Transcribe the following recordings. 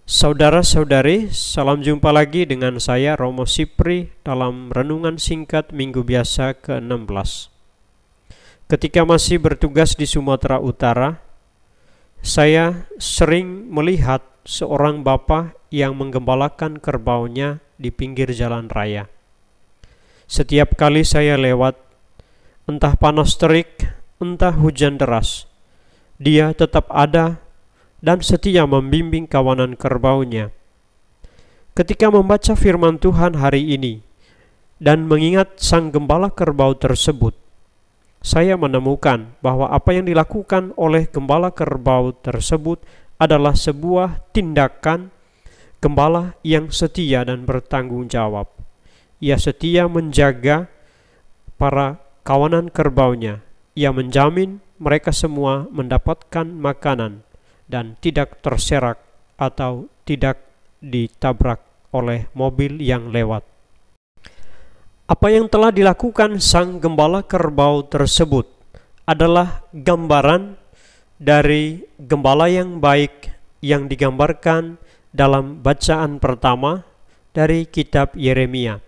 Saudara-saudari, salam jumpa lagi dengan saya Romo Sipri dalam Renungan Singkat Minggu Biasa ke-16. Ketika masih bertugas di Sumatera Utara, saya sering melihat seorang bapak yang menggembalakan kerbaunya di pinggir jalan raya. Setiap kali saya lewat, entah panas terik, entah hujan deras, dia tetap ada dan setia membimbing kawanan kerbaunya. Ketika membaca firman Tuhan hari ini dan mengingat sang gembala kerbau tersebut, saya menemukan bahwa apa yang dilakukan oleh gembala kerbau tersebut adalah sebuah tindakan gembala yang setia dan bertanggung jawab. Ia setia menjaga para kawanan kerbaunya. Ia menjamin mereka semua mendapatkan makanan dan tidak terserak atau tidak ditabrak oleh mobil yang lewat. Apa yang telah dilakukan sang gembala kerbau tersebut adalah gambaran dari gembala yang baik yang digambarkan dalam bacaan pertama dari kitab Yeremia.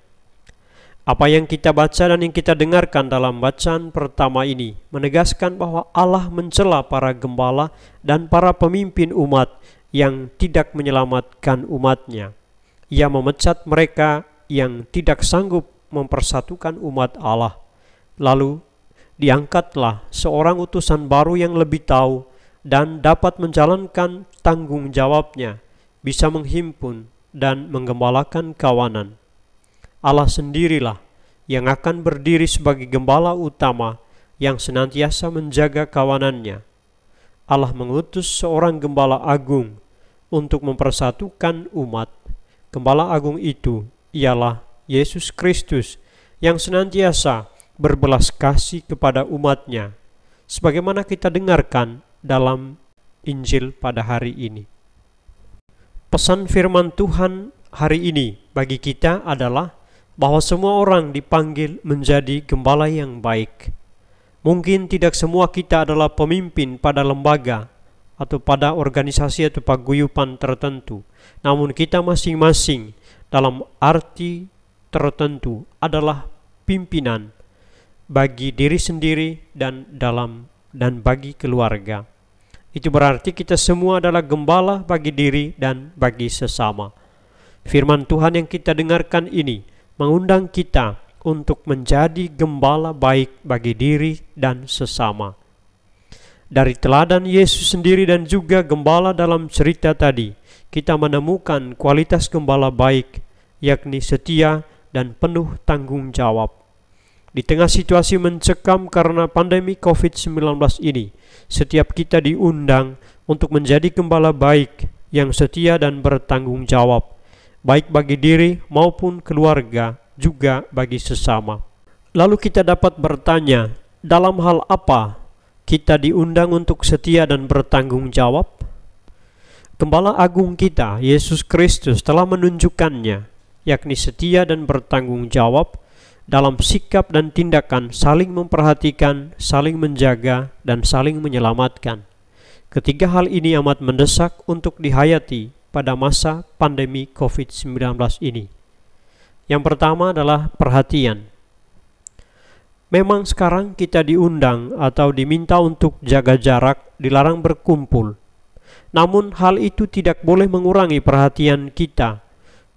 Apa yang kita baca dan yang kita dengarkan dalam bacaan pertama ini menegaskan bahwa Allah mencela para gembala dan para pemimpin umat yang tidak menyelamatkan umatnya. Ia memecat mereka yang tidak sanggup mempersatukan umat Allah. Lalu diangkatlah seorang utusan baru yang lebih tahu dan dapat menjalankan tanggung jawabnya, bisa menghimpun dan menggembalakan kawanan. Allah sendirilah yang akan berdiri sebagai gembala utama yang senantiasa menjaga kawanannya. Allah mengutus seorang gembala agung untuk mempersatukan umat. Gembala agung itu ialah Yesus Kristus yang senantiasa berbelas kasih kepada umatnya, sebagaimana kita dengarkan dalam Injil pada hari ini. Pesan firman Tuhan hari ini bagi kita adalah bahwa semua orang dipanggil menjadi gembala yang baik. Mungkin tidak semua kita adalah pemimpin pada lembaga atau pada organisasi atau paguyuban tertentu, namun kita masing-masing dalam arti tertentu adalah pimpinan bagi diri sendiri dan bagi keluarga. Itu berarti kita semua adalah gembala bagi diri dan bagi sesama. Firman Tuhan yang kita dengarkan ini mengundang kita untuk menjadi gembala baik bagi diri dan sesama. Dari teladan Yesus sendiri dan juga gembala dalam cerita tadi, kita menemukan kualitas gembala baik, yakni setia dan penuh tanggung jawab. Di tengah situasi mencekam karena pandemi COVID-19 ini, setiap kita diundang untuk menjadi gembala baik yang setia dan bertanggung jawab, baik bagi diri maupun keluarga, juga bagi sesama. Lalu kita dapat bertanya, dalam hal apa kita diundang untuk setia dan bertanggung jawab? Gembala agung kita, Yesus Kristus, telah menunjukkannya, yakni setia dan bertanggung jawab dalam sikap dan tindakan saling memperhatikan, saling menjaga, dan saling menyelamatkan. Ketiga hal ini amat mendesak untuk dihayati pada masa pandemi COVID-19 ini. Yang pertama adalah perhatian. Memang sekarang kita diundang atau diminta untuk jaga jarak, dilarang berkumpul. Namun hal itu tidak boleh mengurangi perhatian kita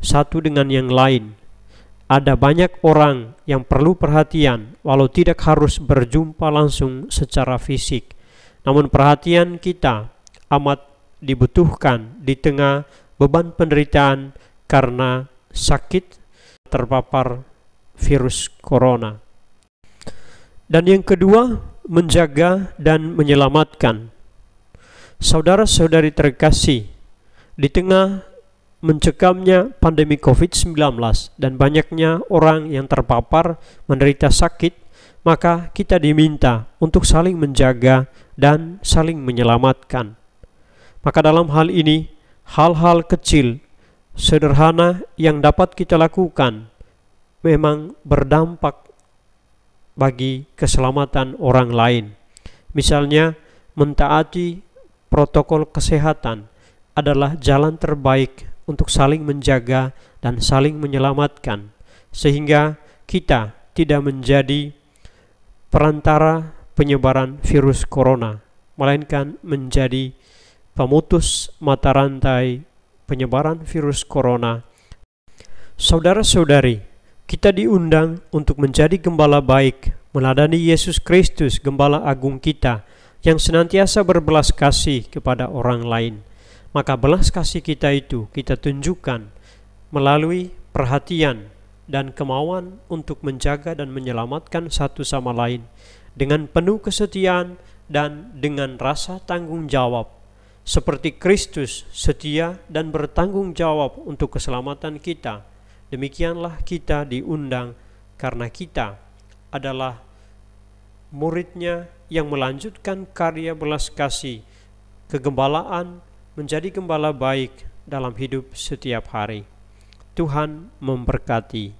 satu dengan yang lain. Ada banyak orang yang perlu perhatian walau tidak harus berjumpa langsung secara fisik. Namun perhatian kita amat dibutuhkan di tengah beban penderitaan karena sakit terpapar virus corona. Dan yang kedua, menjaga dan menyelamatkan. Saudara-saudari terkasih, di tengah mencekamnya pandemi COVID-19 dan banyaknya orang yang terpapar menderita sakit, maka kita diminta untuk saling menjaga dan saling menyelamatkan. Maka dalam hal ini, hal-hal kecil, sederhana yang dapat kita lakukan memang berdampak bagi keselamatan orang lain. Misalnya, mentaati protokol kesehatan adalah jalan terbaik untuk saling menjaga dan saling menyelamatkan, sehingga kita tidak menjadi perantara penyebaran virus corona, melainkan menjadi pemutus mata rantai penyebaran virus corona. Saudara-saudari, kita diundang untuk menjadi gembala baik, meladani Yesus Kristus, gembala agung kita, yang senantiasa berbelas kasih kepada orang lain. Maka belas kasih kita itu kita tunjukkan melalui perhatian dan kemauan untuk menjaga dan menyelamatkan satu sama lain dengan penuh kesetiaan dan dengan rasa tanggung jawab. Seperti Kristus setia dan bertanggung jawab untuk keselamatan kita, demikianlah kita diundang karena kita adalah murid-Nya yang melanjutkan karya belas kasih, kegembalaan, menjadi gembala baik dalam hidup setiap hari. Tuhan memberkati.